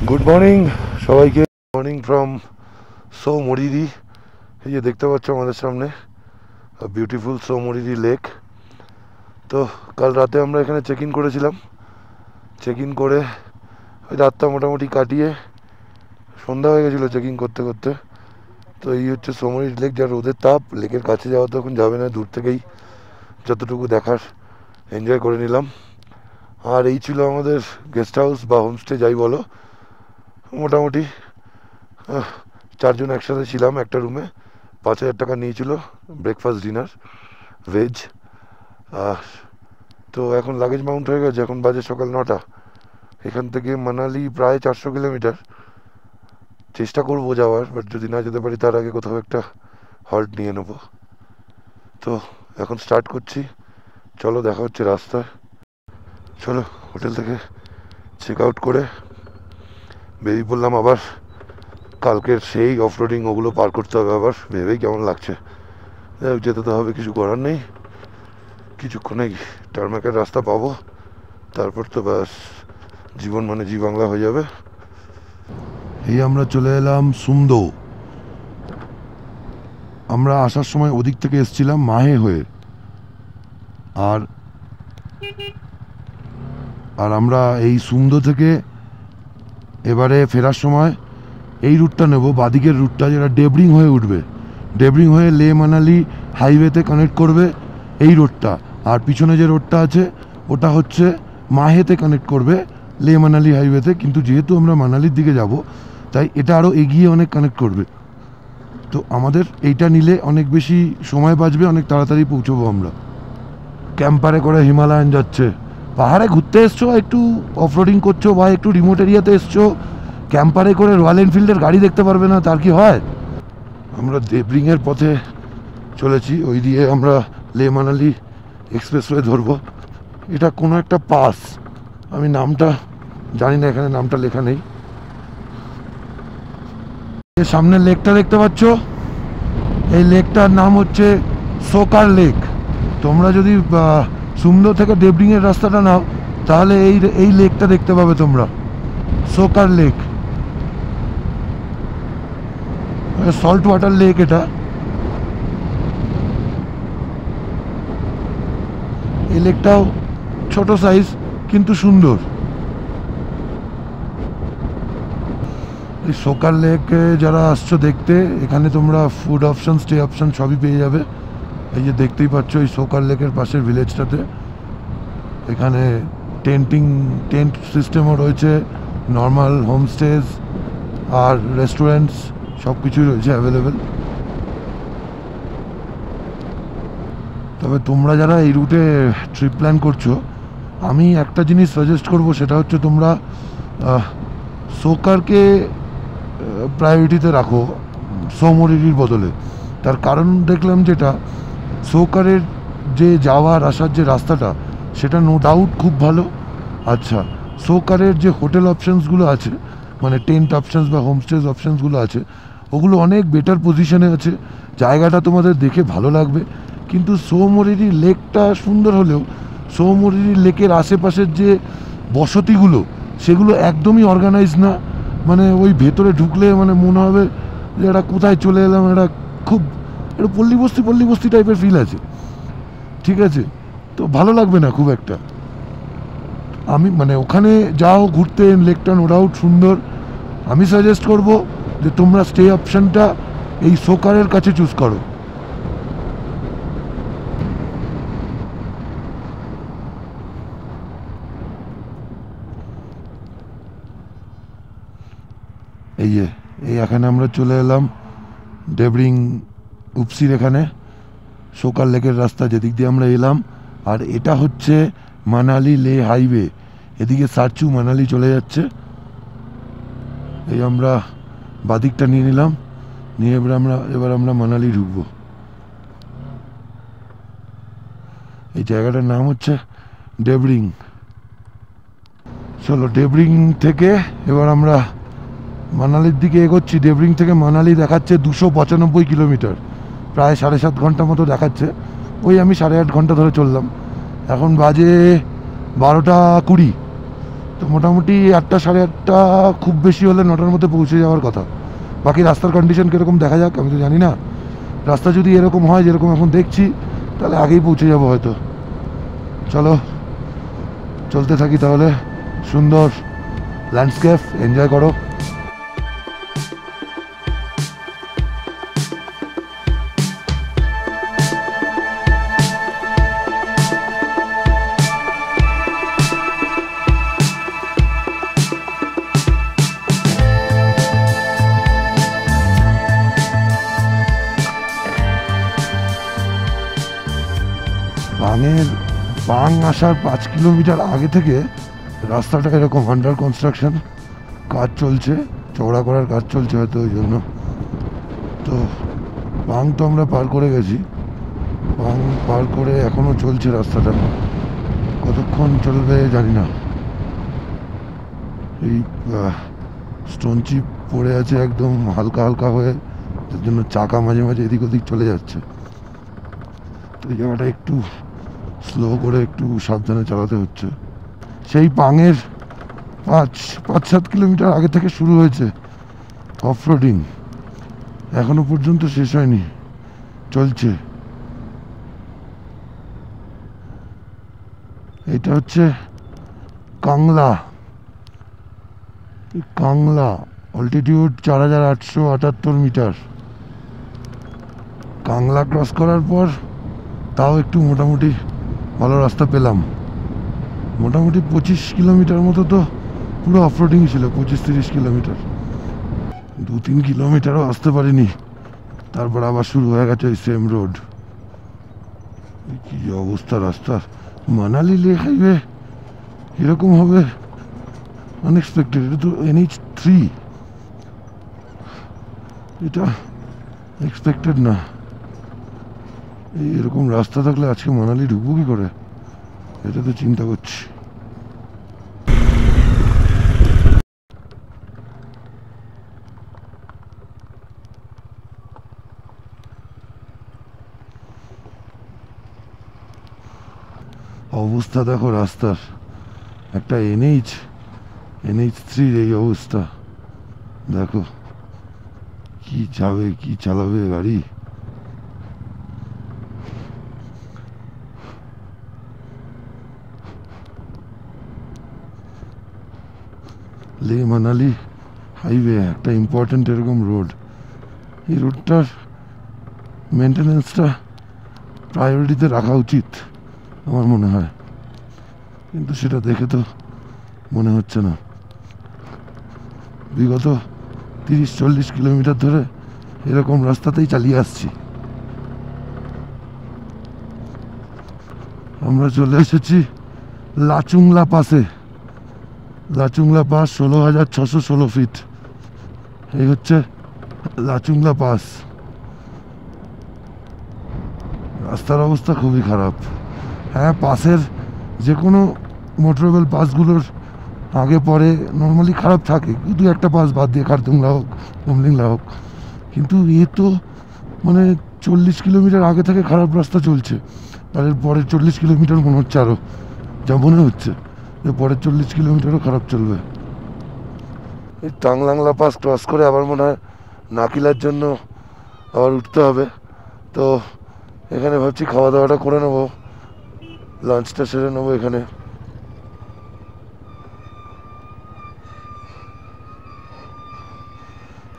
Good morning সবাইকে। Morning from so মরিরি। এই যে দেখতে পাচ্ছ আমাদের সামনে বিউটিফুল সো মরিরি লেক। তো কাল রাতে আমরা এখানে চেক ইন করেছিলাম। চেক ইন করে ওই রাতটা মোটামুটি কাটিয়ে সন্ধ্যা হয়ে গেছিলো চেক ইন করতে করতে। তো এই হচ্ছে সো মরিরি লেক, যার রোদের তাপ। লেকের কাছে যাওয়া তো এখন যাবে না, দূর থেকেই যতটুকু দেখার এনজয় করে নিলাম। আর এই ছিল আমাদের গেস্ট হাউস বা হোমস্টে যাই বলো। মোটামুটি 4 জন একসাথে ছিলাম একটা রুমে। 5,000 টাকা নিয়েছিল ব্রেকফাস্ট ডিনার ভেজ। তো এখন লাগেজ মাউন্ট হয়ে গেছে, এখন বাজে সকাল 9টা। এখান থেকে মানালি প্রায় 400 কিলোমিটার। চেষ্টা করবো যাওয়ার, বাট যদি না যেতে পারি তার আগে কোথাও একটা হল্ট নিয়ে নেবো। তো এখন স্টার্ট করছি, চলো দেখা হচ্ছে রাস্তায়। চলো হোটেল থেকে চেক আউট করে বেরিয়ে পড়লাম। আবার কালকের সেই অফ রোডিং ওগুলো পার করতে হবে, আবার ভেবেই কেমন লাগছে। যেতে তো হবে, কিছু করার নেই। কিছুক্ষণে টারমাকের রাস্তা পাবো, তারপর তো ব্যাস জীবন মানে জি বাংলা হয়ে যাবে। এই আমরা চলে এলাম সুমদো। আমরা আসার সময় ওদিক থেকে এসছিলাম মাহে হয়ে, আর আমরা এই সুমদো থেকে এবারে ফেরার সময় এই রুটটা নেব, বাদিকের রুটটা, যেটা ডেবরিং হয়ে উঠবে। ডেবরিং হয়ে লে মানালি হাইওয়েতে কানেক্ট করবে এই রোডটা। আর পিছনে যে রোডটা আছে ওটা হচ্ছে মাহেতে কানেক্ট করবে লে মানালি হাইওয়েতে। কিন্তু যেহেতু আমরা মানালির দিকে যাব, তাই এটা আরও এগিয়ে অনেক কানেক্ট করবে। তো আমাদের এইটা নিলে অনেক বেশি সময় বাঁচবে, অনেক তাড়াতাড়ি পৌঁছবো আমরা। ক্যাম্পারে করে হিমালয়ান যাচ্ছে। পাহাড়ে ঘুরতে এসছো, একটু অফরোডিং করছো বা একটু রিমোট এরিয়াতে এসছো, ক্যাম্পারে করে রয়্যাল এনফিল্ডের গাড়ি দেখতে পারবে না, তার কি হয়? আমরা দেবরিংয়ের পথে চলেছি, ওই দিয়ে আমরা লে মানালি এক্সপ্রেসওয়ে ধরবো। এটা কোনো একটা পাস, আমি নামটা জানি না, এখানে নামটা লেখা নেই। সামনে লেকটা দেখতে পাচ্ছ, এই লেকটার নাম হচ্ছে সোকার লেক। তোমরা যদি সুমদো থেকে ডেবরিংয়ের রাস্তাটা নাও, তাহলে এই লেকটা দেখতে পাবে তোমরা, soccer lake. Salt water lake এটা। এই লেকটাও ছোট সাইজ কিন্তু সুন্দর। এই সোকার লেকে যারা আসছো দেখতে, এখানে তোমরা ফুড অপশন, স্টে অপশন সবই পেয়ে যাবে। এই যে দেখতেই পাচ্ছ এই সোকার লেকের পাশের ভিলেজটাতে, এখানে টেন্ট সিস্টেমও রয়েছে, নর্মাল হোমস্টেজ আর রেস্টুরেন্টস সব কিছুই রয়েছে অ্যাভেলেবেল। তবে তোমরা যারা এই রুটে ট্রিপ প্ল্যান করছো, আমি একটা জিনিস সাজেস্ট করব, সেটা হচ্ছে তোমরা সোকারকে প্রায়োরিটিতে রাখো সো মরিরির বদলে। তার কারণ দেখলাম যেটা, সোকারের যে যাওয়ার আসার যে রাস্তাটা, সেটা নো ডাউট খুব ভালো। আচ্ছা, সোকারের যে হোটেল অপশানসগুলো আছে, মানে টেন্ট অপশানস বা হোমস্টেজ অপশানসগুলো আছে, ওগুলো অনেক বেটার পজিশনে আছে। জায়গাটা তোমাদের দেখে ভালো লাগবে। কিন্তু সো মরিরি লেকটা সুন্দর হলেও সো মরিরি লেকের আশেপাশের যে বসতিগুলো, সেগুলো একদমই অর্গানাইজ না। মানে ওই ভেতরে ঢুকলে মানে মনে হবে যে এটা কোথায় চলে এলাম, এটা খুব একটা পল্লী বস্তি টাইপের ফিল আছে। ঠিক আছে, তো ভালো লাগবে না খুব একটা। আমি মানে ওখানে যাও ঘুরতে, লেকটা নো ডাউট সুন্দর। আমি সাজেস্ট করব যে তোমরা স্টে অপশানটা এই সোকারের কাছে চুজ করো। এই এখানে আমরা চলে এলাম ডেবরিং উপসির এখানে, সোকার লেকের রাস্তা যেদিক দিয়ে আমরা এলাম। আর এটা হচ্ছে মানালি লে হাইওয়ে, এদিকে সারচু মানালি চলে যাচ্ছে। এই আমরা বাদিকটা নিয়ে নিলাম, নিয়ে এবার আমরা মানালি ঢুকবো। এই জায়গাটার নাম হচ্ছে ডেবরিং। চলো ডেবরিং থেকে এবার আমরা মানালির দিকে এগোচ্ছি। ডেবরিং থেকে মানালি দেখাচ্ছে 295 কিলোমিটার, প্রায় 7.5 ঘন্টা মতো দেখাচ্ছে। ওই আমি 8.5 ঘন্টা ধরে চললাম। এখন বাজে 12টা 20। তো তো মোটামুটি 8টা সাড়ে 8টা, খুব বেশি হলে 9টার মধ্যে পৌঁছে যাওয়ার কথা। বাকি রাস্তার কন্ডিশন কীরকম দেখা যাক, আমি তো জানি না। রাস্তা যদি এরকম হয় যেরকম এখন দেখছি, তাহলে আগেই পৌঁছে যাবো হয়তো। চলো চলতে থাকি তাহলে। সুন্দর ল্যান্ডস্কেপ এনজয় করো। পাং আসার 5 কিলোমিটার আগে থেকে রাস্তাটা এরকম আন্ডার কনস্ট্রাকশন, কাজ চলছে, চওড়া করার কাজ চলছে হয়তো ওই জন্য। তো পাং তো আমরা পার করে গেছি, পাং পার করে এখনও চলছে রাস্তাটা, কতক্ষণ চলবে জানি না। এই স্টোন চিপ পড়ে আছে একদম হালকা হালকা হয়ে, যার জন্য চাকা মাঝে মাঝে এদিক ওদিক চলে যাচ্ছে। তো এই জায়গাটা একটু স্লো করে একটু সাবধানে চালাতে হচ্ছে। সেই পাঙের 5-7 কিলোমিটার আগে থেকে শুরু হয়েছে অফরোডিং, এখনো পর্যন্ত শেষ হয়নি, চলছে। এটা হচ্ছে Kangla, Kangla altitude 4878 metre. Kangla cross করার পর তাও একটু মোটামুটি ভালো রাস্তা পেলাম। মোটামুটি 25 কিলোমিটার মতো তো পুরো অফরোডিং ছিল, 25-30 কিলোমিটার। 2-3 কিলোমিটারও আসতে পারিনি, তারপর আবার শুরু হয়ে গেছে ওই সেম রোড। কি অবস্থা রাস্তার! মানালি লেক হাইওয়ে এরকম হবে আনএক্সপেক্টেড। এটা তো NH3, এটা এক্সপেক্টেড না। এরকম রাস্তা থাকলে আজকে মানালি ঢুকবো কি করে, এটা তো চিন্তা করছি। অবস্থা দেখো রাস্তার, একটা NH3 এই অবস্থা দেখো, কি যাবে কি চালাবে গাড়ি। লে মানালি হাইওয়ে একটা ইম্পর্টেন্ট এরকম রোড। এই রোডটার মেনটেন্যান্সটা প্রায়োরিটিতে রাখা উচিত আমার মনে হয়, কিন্তু সেটা দেখে তো মনে হচ্ছে না। বিগত 30-40 কিলোমিটার ধরে এরকম রাস্তাতেই চালিয়ে আসছি। আমরা চলে এসেছি লাচুংলা পাসে। Lachungla pass 16,616 feet. এই হচ্ছে লাচুংলা পাস। রাস্তার অবস্থা খুবই খারাপ। হ্যাঁ, পাসের যে কোনো মোটরেবল পাসগুলোর আগে পরে নর্মালি খারাপ থাকে, দু একটা পাস বাদ দিয়ে, খারদুংলা হোক কুমলিংলা হোক। কিন্তু এ তো মানে 40 কিলোমিটার আগে থেকে খারাপ রাস্তা চলছে, আর এর পরের 40 কিলোমিটার মনে হচ্ছে আরও, যা মনে হচ্ছে যে পরের 40 কিলোমিটারও খারাপ চলবে। এই টাংলাংলা পাস ক্রস করে আবার মনে হয় নাকিলার জন্য আবার উঠতে হবে। তো এখানে ভাবছি খাওয়া দাওয়াটা করে নেবো, লাঞ্চটা সেরে নেবো এখানে।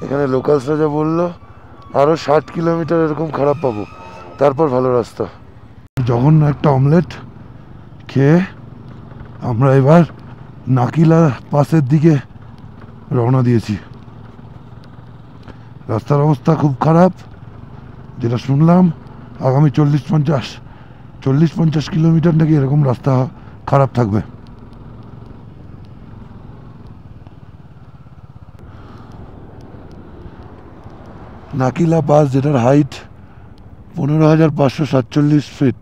এখানে লোকালসরা যা বললো আরও 60 কিলোমিটার এরকম খারাপ পাবো, তারপর ভালো রাস্তা। জঘন্য একটা অমলেট খেয়ে আমরা এবার নাকিলা পাসের দিকে রওনা দিয়েছি। রাস্তার অবস্থা খুব খারাপ, যেটা শুনলাম আগামী 40-50 কিলোমিটার নাকি এরকম রাস্তা খারাপ থাকবে। নাকিলা পাস, যেটার হাইট 15,547 ফিট।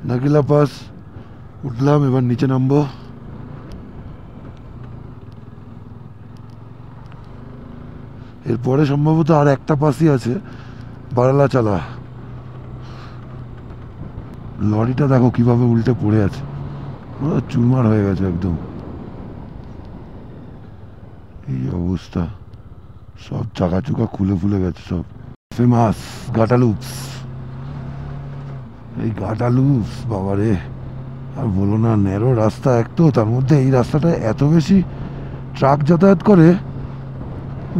নাকিলা পাস উঠলাম, এবার নিচে নামবো। এরপরে সম্ভবত আর একটা পাসই আছে, বারালাচালা। লরিটা দেখো কিভাবে উল্টে পড়ে আছে, পুরো চুরমার হয়ে গেছে একদম। এই অবস্থা, সব চাকা চুকা খুলে ফুলে গেছে সব। ফেমাস গাটালুপস, এই গাটালুপস বাবারে আর বলো না, ন্যারো রাস্তা এক তো, তার মধ্যে এই রাস্তাটা এত বেশি ট্রাক যাতায়াত করে,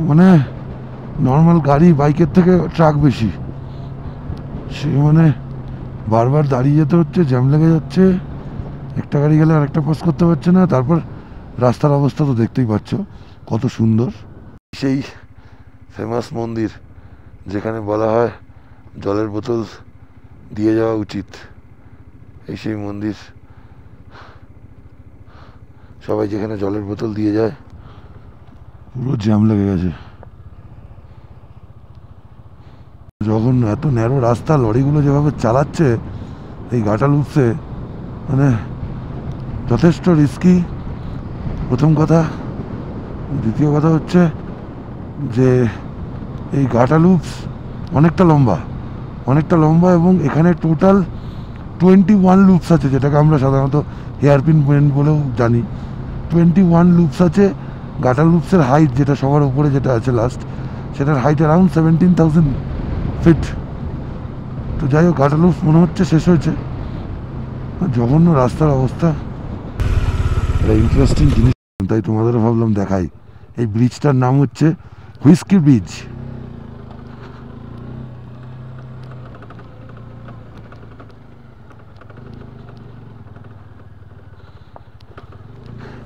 মানে নর্মাল গাড়ি বাইকের থেকে ট্রাক বেশি। সে মানে বারবার দাঁড়িয়ে যেতে হচ্ছে, জ্যাম লেগে যাচ্ছে, একটা গাড়ি গেলে আরেকটা পাস করতে পারছে না। তারপর রাস্তার অবস্থা তো দেখতেই পাচ্ছ কত সুন্দর। সেই ফেমাস মন্দির যেখানে বলা হয় জলের বোতল দিয়ে যাওয়া উচিত, এই সেই মন্দির। সবাই যেখানে জলের বোতল দিয়ে যায়, পুরো জ্যাম লেগে গেছে। যখন এত ন্যারো রাস্তা, লরিগুলো যেভাবে চালাচ্ছে এই গাটালুপসে, মানে যথেষ্ট রিস্কি, প্রথম কথা। দ্বিতীয় কথা হচ্ছে যে এই গাটালুপস অনেকটা লম্বা এবং এখানে টোটাল 21 লুপস আছে, যেটাকে আমরা সাধারণত হেয়ারপিন পয়েন্ট বলেও জানি। 21 লুপস আছে। গাটালুপসের হাইট, যেটা সবার উপরে যেটা আছে লাস্ট, সেটার হাইট অ্যারাউন্ড 17,000 ফিট। তো যাই হোক, গাটালুপস মনে হচ্ছে শেষ হয়েছে। জঘন্য রাস্তার অবস্থা। একটা ইন্টারেস্টিং জিনিস, তাই তোমাদেরও ভাবলাম দেখাই। এই ব্রিজটার নাম হচ্ছে হুইস্কি ব্রিজ।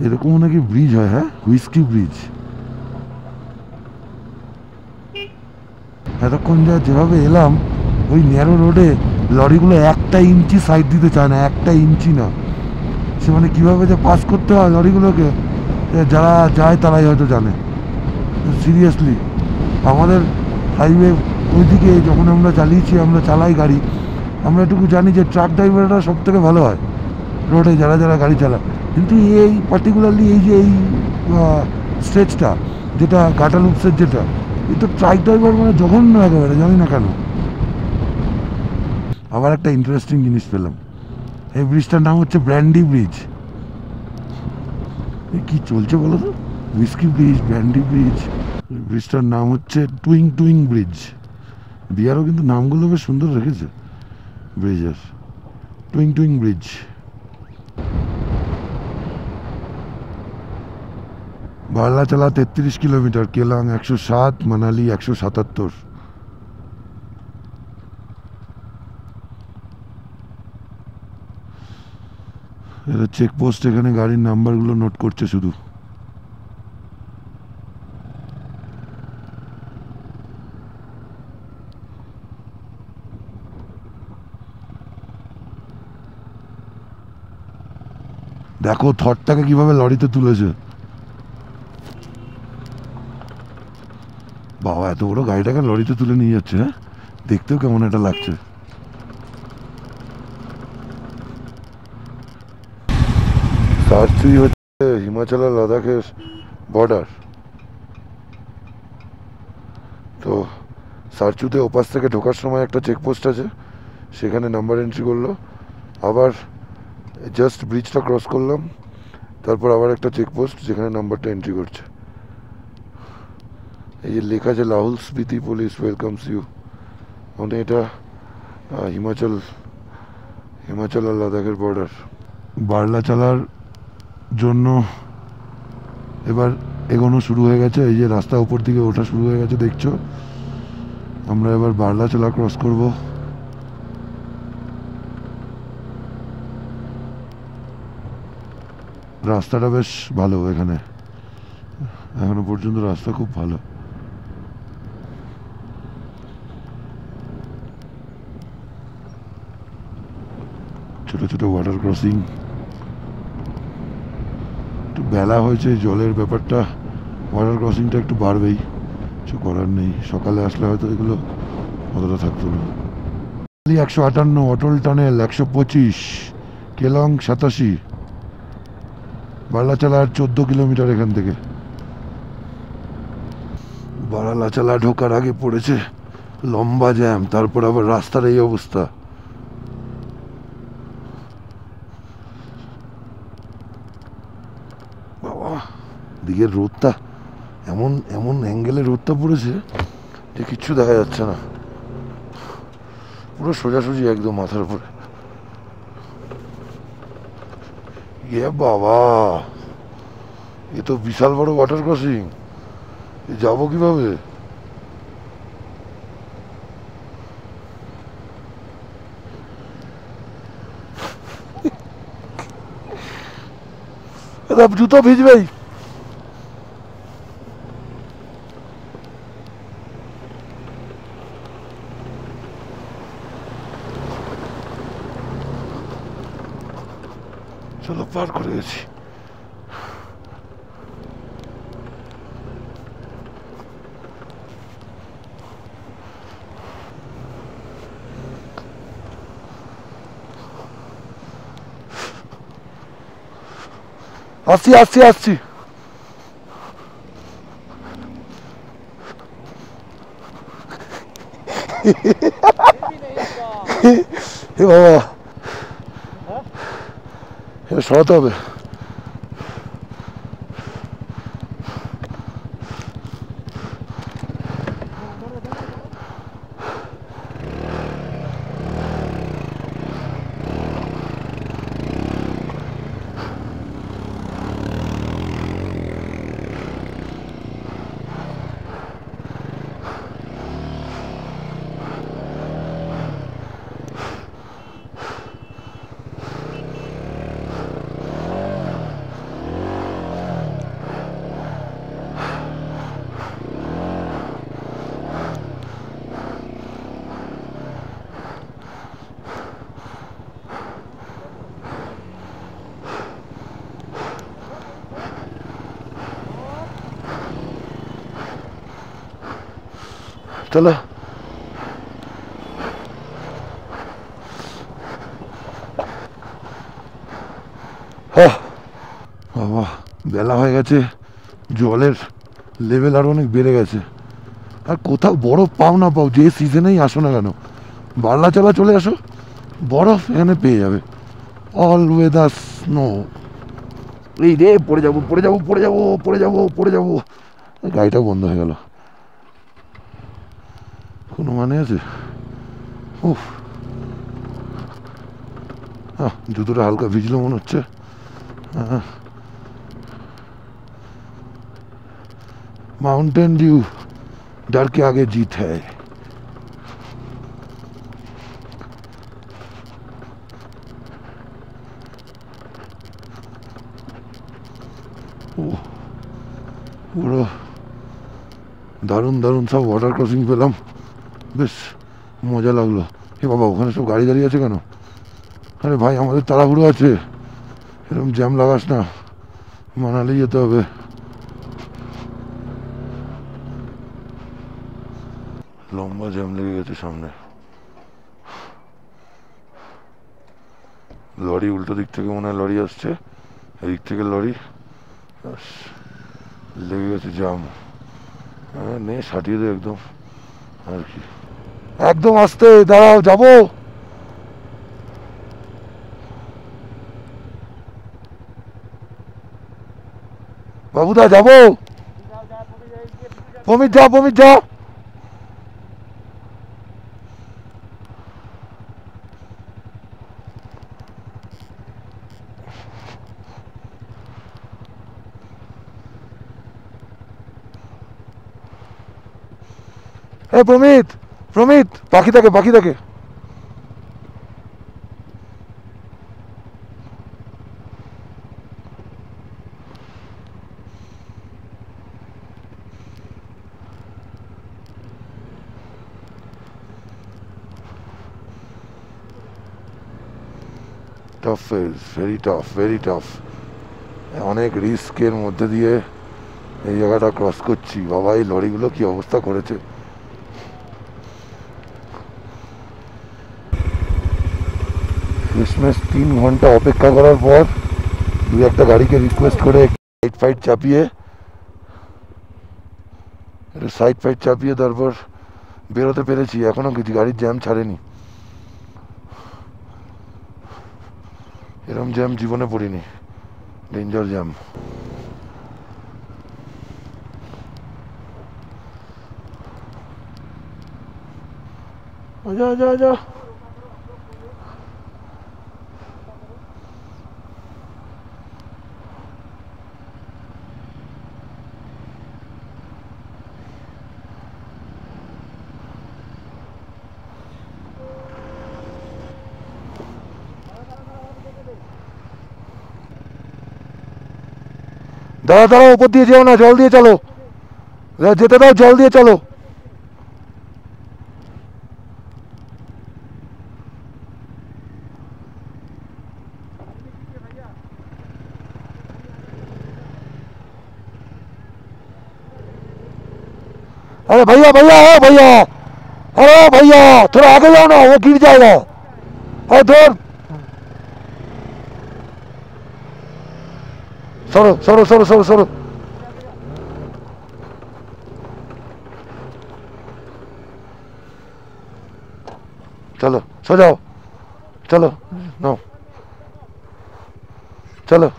এরকমও নাকি ব্রিজ হয়, হ্যাঁ, হুইস্কি ব্রিজ। এতক্ষণ যেভাবে এলাম ওই ন্যারো রোডে, লরিগুলো 1 ইঞ্চি সাইড দিতে চায় না, 1 ইঞ্চি না। সে মানে কীভাবে যে পাস করতে হয় লরিগুলোকে, যারা যায় তারাই হয়তো জানে। সিরিয়াসলি, আমাদের হাইওয়ে ওইদিকে যখন আমরা চালিয়েছি, আমরা চালাই গাড়ি, আমরা এটুকু জানি যে ট্রাক ড্রাইভাররা সব থেকে ভালো হয় রোডে, যারা গাড়ি চালায়। কিন্তু এই পার্টিকুলারলি এই যে এই স্ট্রেচটা, যেটা গাটালুপসের যেটা, এই তো ট্রাক ড্রাইভার মানে জঘন্য একেবারে, জানি না কেন। আবার একটা ইন্টারেস্টিং জিনিস পেলাম, এই ব্রিজটার নাম হচ্ছে ব্র্যান্ডি ব্রিজ। কি চলছে বলো তো, হুইস্কি ব্রিজ, ব্র্যান্ডি ব্রিজ। ব্রিজটার নাম হচ্ছে টুইং ব্রিজ। বিহারও কিন্তু নামগুলো বেশ সুন্দর রেখেছে ব্রিজের। টুইং ব্রিজ। বারলাচালা 33 kilometre, Klang 107, Manali 177। এরা চেকপোস্ট, এখানে গাড়ির নাম্বারগুলো নোট করছে শুধু। দেখো থরটাকে কিভাবে লরিতে তুলেছে। বাবা, এত বড় গাড়িটাকে লরিতে তুলে নিয়ে যাচ্ছে, হ্যাঁ, দেখতেও কেমন একটা লাগছে। সারচুই হচ্ছে হিমাচল আর লাদাখের বর্ডার। তো সারচুতে ওপাশ থেকে ঢোকার সময় একটা চেকপোস্ট আছে, সেখানে নাম্বার এন্ট্রি করলো। আবার জাস্ট ব্রিজটা ক্রস করলাম, তারপর আবার একটা চেকপোস্ট, যেখানে নাম্বারটা এন্ট্রি করছে। এই যে লেখা আছে লাহুল স্পিতি পুলিশ ওয়েলকামস ইউ, মানে এটা হিমাচল আর লাদাখের বর্ডার। বারলাচালার জন্য এবার এগোনো শুরু হয়ে গেছে। এই যে রাস্তা উপর দিকে ওঠা শুরু হয়ে গেছে, দেখছো। আমরা এবার বারলাচালা ক্রস করব। রাস্তাটা বেশ ভালো, এখানে এখনো পর্যন্ত রাস্তা খুব ভালো। ছোট ছোট ওয়াটার ক্রসিং। একটু বেলা হয়েছে, জলের ব্যাপারটা, ওয়াটার ক্রসিংটা একটু বাড়বেই, কিছু করার নেই। সকালে আসলে হয়তো এগুলো অতটা থাকতো না। 158, অটল টানেল 125, কেলং 87, বারলাচালা 14 কিলোমিটার এখান থেকে। বারলাচালা ঢোকার আগে পড়েছে লম্বা জ্যাম, তারপর আবার রাস্তার এই অবস্থা। দিকের রোদটা এমন এমন অ্যাঙ্গেলে রোদটা পড়েছে যে কিচ্ছু দেখা যাচ্ছে না, পুরো সোজাসুজি একদম মাথার উপরে। এ বাবা, এ তো বিশাল বড় ওয়াটার ক্রসিং, যাবো কিভাবে? জুতো ভিজবেই। চলো, পার করে গেছি। আসছি আসছি আসছি। এ বাবা, এটা সরাতে হবে। চলো। বাবা, বেলা হয়ে গেছে, জলের লেভেল আরো অনেক বেড়ে গেছে। আর কোথাও বরফ পাও না পাও, যে সিজনেই আসো না কেন, বার্লা চালা চলে আসো, বরফ এখানে পেয়ে যাবে। All weather snow. এই রে, পড়ে যাবো পড়ে যাবো পড়ে যাবো পড়ে যাবো পড়ে যাবো। গাড়িটা বন্ধ হয়ে গেল, কোনো মানে আছে? উফ, জুতোটা হালকা ভিজলো মনে হচ্ছে। माउंटेन ड्यू, डर के आगे जीत है। পুরো দারুণ দারুণ সব ওয়াটার ক্রসিং পেলাম, বেশ মজা লাগলো। এ বাবা, ওখানে সব গাড়ি দাঁড়িয়ে আছে কেন? আরে ভাই, আমাদের তাড়াহুড়ো আছে, এরকম জ্যাম লাগাস না, মানালি যেতে হবে। লম্বা জ্যাম লেগে গেছে সামনে। লরি উল্টো দিক থেকে মনে হয় লরি আসছে, এদিক থেকে লরি, লেগে গেছে জ্যাম। নে সাটিয়ে দে একদম, আর কি। একদম আস্তে দাঁড়াও, যাবো। বাবুদা যাবো, পমিত যা পমিত যা। এ প্রমিত, প্রমিত, পাখি থাকে পাখি থাকে। Tough phase, very tough, very tough. অনেক রিস্কের মধ্যে দিয়ে এই জায়গাটা ক্রস করছি। বাবা, এই লরিগুলো কি অবস্থা করেছে। শেষমেশ 3 ঘন্টা অপেক্ষা করার পর দুই একটা গাড়িকে রিকোয়েস্ট করে সাইড ফাইড চাপিয়ে, সাইড ফাইড চাপিয়ে তারপর বেরোতে পেরেছি। এখনো কিছু গাড়ির জ্যাম ছাড়েনি, এরম জ্যাম জীবনে পড়িনি, ডেঞ্জার জ্যাম। आजा आजा आजा। দাঁড়া দাঁড়া, উপর দিয়ে যেও না, জল দিয়ে চলো, যেতে দাও, জল দিয়ে চলো। अरे भैया भैया, ओ भैया, अरे भैया थोड़ा आगे जाओ ना, वो गिर जाएगा। अरे दूर, सरो सरो सरो सरो सरो। चलो सो जाओ, चलो नो चलो।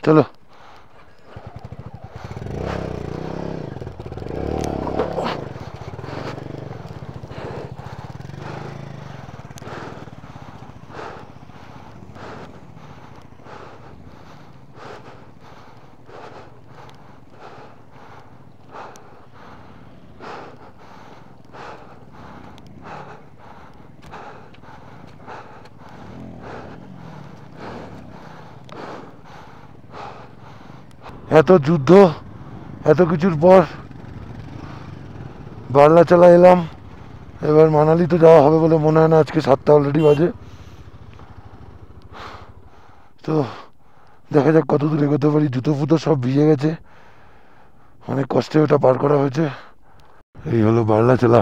चलो এত যুদ্ধ, এত কিছুর পর বার্লাচালা এলাম। এবার মানালি তো যাওয়া হবে বলে মনে হয় না, আজকে 7টা অলরেডি বাজে। তো দেখা যাক কত দূর এগোতে পারি। জুতো ফুতো সব ভিজে গেছে, অনেক কষ্টে ওটা পার করা হয়েছে। এই হলো বার্লাচালা,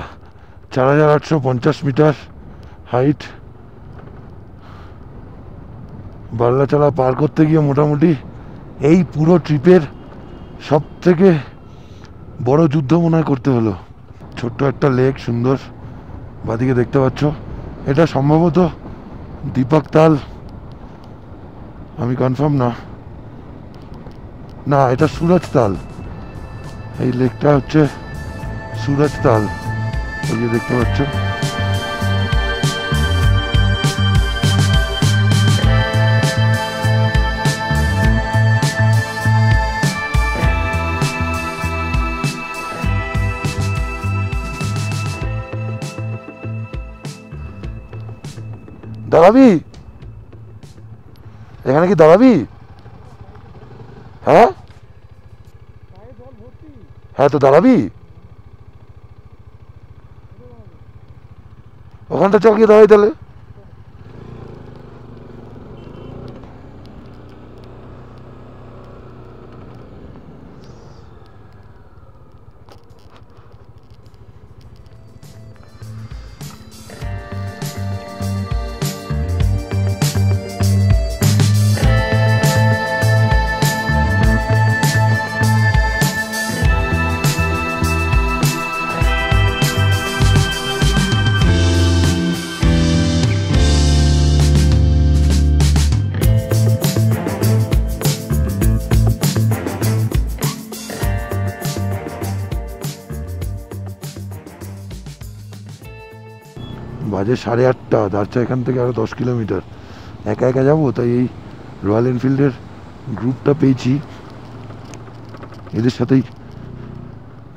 4850 মিটার হাইট। বার্লাচালা পার করতে গিয়ে মোটামুটি এই পুরো ট্রিপের সব থেকে বড় যুদ্ধ মনে হয় করতে হলো। ছোট্ট একটা লেক, সুন্দর, বাদিকে দেখতে পাচ্ছ, এটা সম্ভবত দীপক তাল, আমি কনফার্ম না, না এটা সুরজ তাল। এই লেকটা হচ্ছে সুরজ তাল, ওই যে দেখতে পাচ্ছ। দাঁড়াবি এখানে, কি দাঁড়াবি? হ্যাঁ হ্যাঁ, তো দাঁড়াবি ওখানটা, চল গিয়ে দাঁড়াই তাহলে। বাজে 8:30, দাঁড়ছা এখান থেকে আরো 10 কিলোমিটার। একা একা যাবো, তাই এই রয়্যাল এনফিল্ডের গ্রুপটা পেয়েছি, এদের সাথেই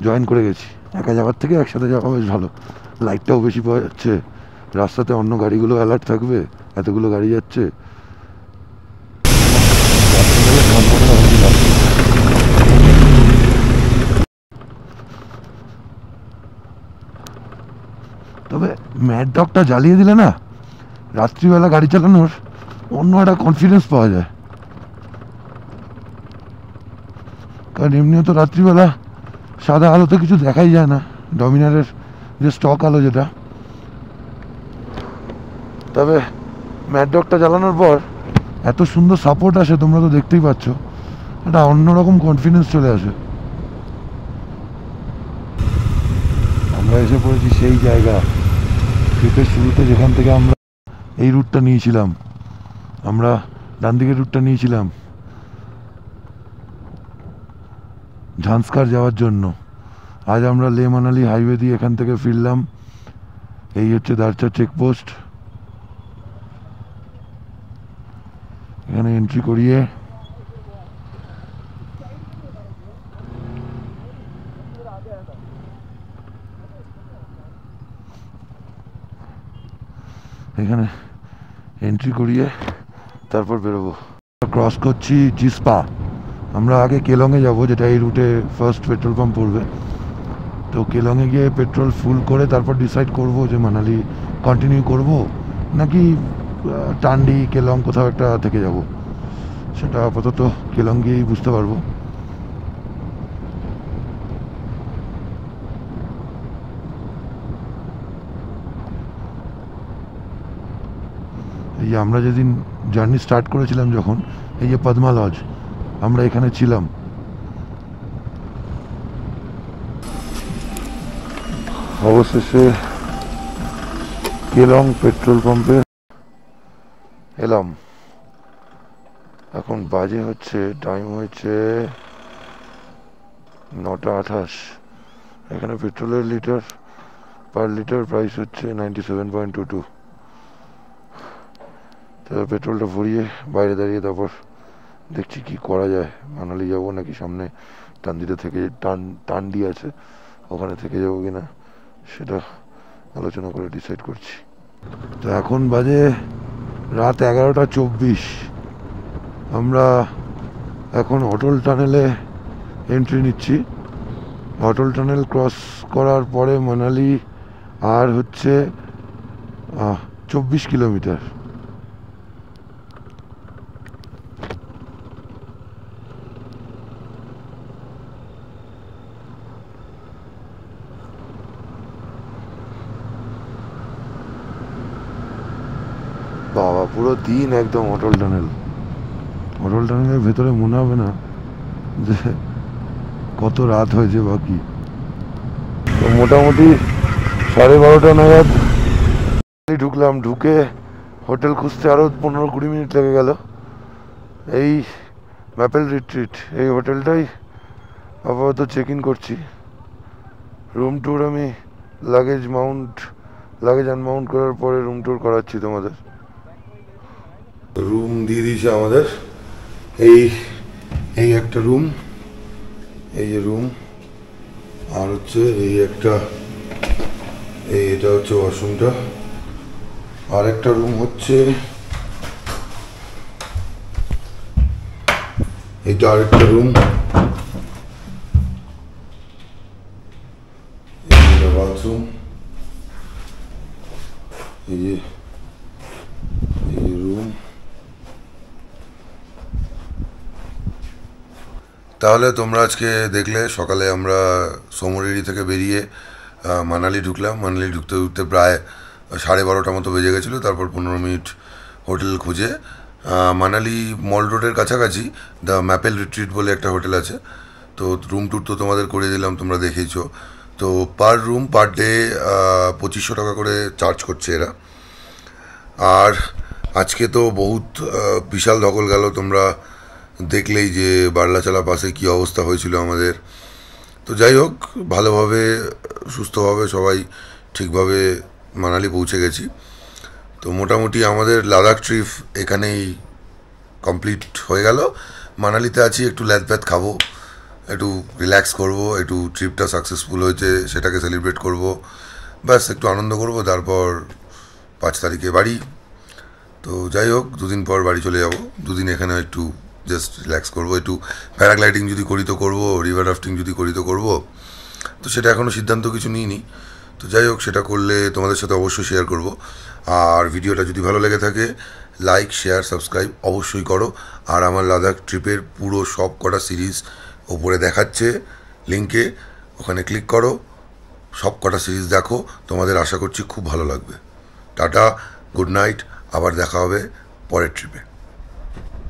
জয়েন করে গেছি। একা যাওয়ার থেকে একসাথে যাওয়া বেশ ভালো, লাইটটাও বেশি পাওয়া যাচ্ছে, রাস্তাতে অন্য গাড়িগুলো অ্যালার্ট থাকবে, এতগুলো গাড়ি যাচ্ছে। তবে ম্যাড ডগটা জ্বালিয়ে দিলে না রাত্রিবেলা গাড়ি চালানোর অন্য একটা কনফিডেন্স পাওয়া যায়। কারণ এমনিও তো রাত্রিবেলা সাদা আলোতে কিছু দেখাই যায় না, ডমিনারের যে স্টক আলো যেটা। তবে ম্যাড ডগটা জ্বালানোর পর এত সুন্দর সাপোর্ট আসে, তোমরা তো দেখতেই পাচ্ছ, একটা অন্যরকম কনফিডেন্স চলে আসে। আমরা এসে পড়েছি সেই জায়গা, ট্রিপের শুরুতে যেখান থেকে আমরা এই রুটটা নিয়েছিলাম, আমরা ডান দিকের রুটটা নিয়েছিলাম ঝান্সকার যাওয়ার জন্য। আজ আমরা লে মানালি হাইওয়ে দিয়ে এখান থেকে ফিরলাম। এই হচ্ছে দারচা চেকপোস্ট, এখানে এন্ট্রি করিয়ে তারপর বেরোবো। ক্রস করছি জিসপা। আমরা আগে কেলংয়ে যাব, যেটা এই রুটে ফার্স্ট পেট্রোল পাম্প পড়বে। তো কেলংয়ে গিয়ে পেট্রোল ফুল করে তারপর ডিসাইড করব যে মানালি কন্টিনিউ করব নাকি টান্ডি কেলং কোথাও একটা থেকে যাব। সেটা আপাতত কেলং গিয়েই বুঝতে পারবো। এই যে আমরা যেদিন জার্নি স্টার্ট করেছিলাম যখন, এই যে পদ্মা লজ, আমরা এখানে ছিলাম। অবশেষে কেলং পেট্রোল পাম্পে এলাম। এখন বাজে হচ্ছে, টাইম হয়েছে 9:28। এখানে পেট্রোলের পার লিটার প্রাইস হচ্ছে 97.22। তারপর পেট্রোলটা ভরিয়ে বাইরে দাঁড়িয়ে তারপর দেখছি কি করা যায়। মানালি যাবো নাকি সামনে টান্ডিতে থেকে টান্ডি আছে ওখানে থেকে যাবো কিনা সেটা আলোচনা করে ডিসাইড করছি। তো এখন বাজে রাত 11:24। আমরা এখন অটল টানেলে এন্ট্রি নিচ্ছি। অটল টানেল ক্রস করার পরে মানালি আর হচ্ছে 24 কিলোমিটার। বাবা, পুরো দিন একদম অটল টানেলের ভেতরে মনে হবে না যে কত রাত হয়েছে বাকি। তো মোটামুটি 12:30 নাগাদ ঢুকলাম। ঢুকে হোটেল খুঁজতে আরও 15-20 মিনিট লেগে গেল। এই ম্যাপেল রিট্রিট, এই হোটেলটাই আপাতত চেক ইন করছি। রুম ট্যুর আমি লাগেজ আনমাউন্ট করার পরে রুম ট্যুর করাচ্ছি তোমাদের। রুম দিয়ে দিয়েছে আমাদের। এই একটা রুম, এই যে রুম, আর হচ্ছে এটা হচ্ছে ওয়াশরুমটা। আর একটা রুম হচ্ছে এইটা, আরেকটা রুম, বাথরুম, এই যে রুম। তাহলে তোমরা আজকে দেখলে সকালে আমরা সোমরেরি থেকে বেরিয়ে মানালি ঢুকলাম। মানালি ঢুকতে প্রায় 12:30 মতো বেজে গেছিলো। তারপর 15 মিনিট হোটেল খুঁজে মানালি মল রোডের কাছাকাছি দ্য ম্যাপেল রিট্রিট বলে একটা হোটেল আছে। তো রুম ট্যুর তো তোমাদের করে দিলাম, তোমরা দেখেইছো। তো পার রুম পার ডে 2500 টাকা করে চার্জ করছে এরা। আর আজকে তো বহুত বিশাল ধকল গেল, তোমরা দেখলেই যে বার্লাচালা পাশে কী অবস্থা হয়েছিল আমাদের। তো যাই হোক, ভালোভাবে সুস্থভাবে সবাই ঠিকভাবে মানালি পৌঁছে গেছি। তো মোটামুটি আমাদের লাদাখ ট্রিপ এখানেই কমপ্লিট হয়ে গেল। মানালিতে আছি, একটু ল্যাদপ্যাদ খাবো, একটু রিল্যাক্স করব, একটু ট্রিপটা সাকসেসফুল হয়েছে সেটাকে সেলিব্রেট করব, ব্যাস একটু আনন্দ করব। তারপর 5 তারিখে বাড়ি। তো যাই হোক, 2 দিন পর বাড়ি চলে যাব। 2 দিন এখানে একটু জাস্ট রিল্যাক্স করবো, একটু প্যারাগ্লাইডিং যদি করি তো করবো, রিভার রাফটিং যদি করি তো করবো। তো সেটা এখনও সিদ্ধান্ত কিছু নিইনি। তো যাই হোক, সেটা করলে তোমাদের সাথে অবশ্যই শেয়ার করব। আর ভিডিওটা যদি ভালো লেগে থাকে, লাইক, শেয়ার, সাবস্ক্রাইব অবশ্যই করো। আর আমার লাদাখ ট্রিপের পুরো সব কটা সিরিজ ওপরে দেখাচ্ছে লিঙ্কে, ওখানে ক্লিক করো, সব কটা সিরিজ দেখো, তোমাদের আশা করছি খুব ভালো লাগবে। টাটা, গুড নাইট, আবার দেখা হবে পরের ট্রিপে।